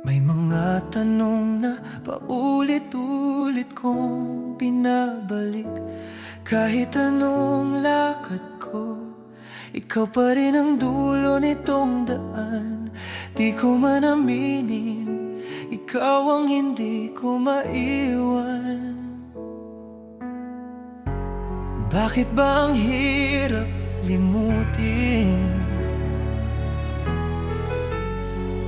May mga tanong na paulit-ulit kong binabalik. Kahit anong lakad ko, ikaw pa rin ang dulo nitong daan. Di ko man aminin, ikaw ang hindi ko maiwan. Bakit ba ang hirap limutin?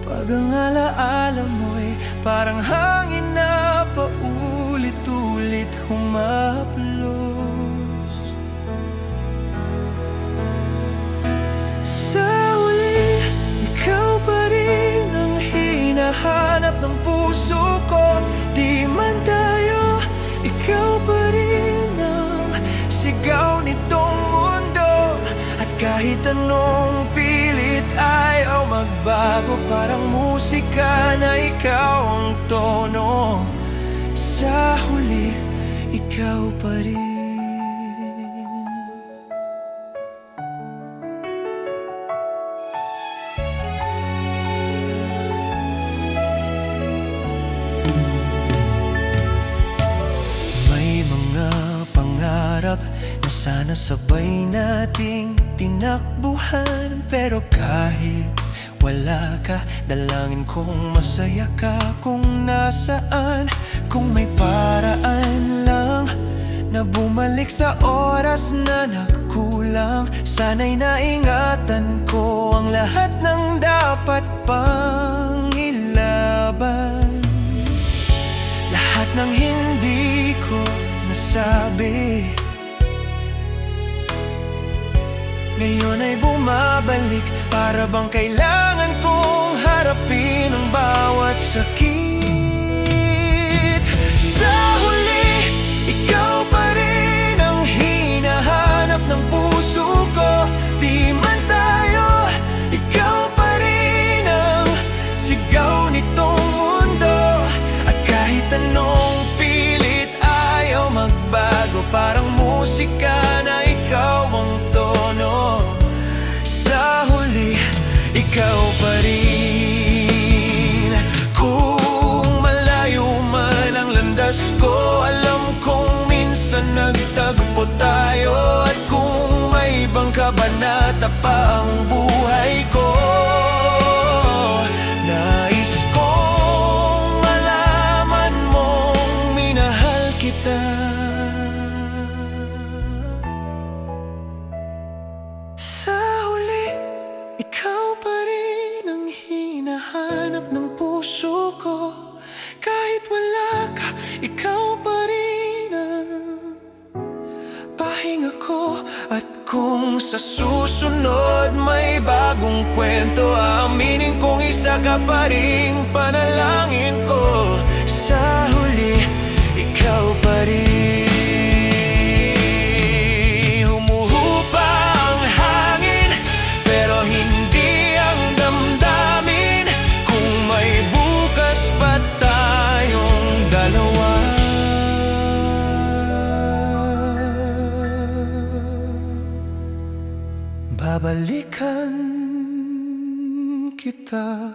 Pag ang alaala mo'y parang hangin na paulit-ulit humahaplos. Sa huli, ikaw pa rin ang hinahanap ng puso ko. Di man tayo, ikaw pa rin ang sigaw nitong mundo. At kahit anong pilit ayaw magbago, parang musika na ikaw ang tono. Sa huli, ikaw pa rin. May mga pangarap na sana sabay nating tinakbuhan, pero kahit wala ka, dalangin kong masaya ka kung nasaan. Kung may paraan lang na bumalik sa oras na nagkulang, sana'y naingatan ko ang lahat ng dapat pang ilaban. Lahat ng hindi ko nasabi, ngayon ay bumabalik. Para bang kailangan kong harapin ang bawat sakit. Sa huli, ikaw pa rin ang hinahanap ng puso ko. Di man tayo, ikaw pa rin ang sigaw nitong mundo. At kahit anong pilit ayaw magbago, parang musika na ikaw ang tono. Sa huli, ikaw pa rin. Kung malayo man ang landas ko, alam kong minsan nagtagpo tayo. At kung may ibang kabanata pa ang buhay ko, nais kong malaman mong minahal kita. Sa huli, ikaw pa rin ang hinahanap ng puso ko. Kahit wala ka, ikaw pa rin ang pahinga ko. At kung sa susunod may bagong kwento, aaminin kong isa ka pa rin panalangin ko. Sa huli, ikaw pa rin. Babalikan kita.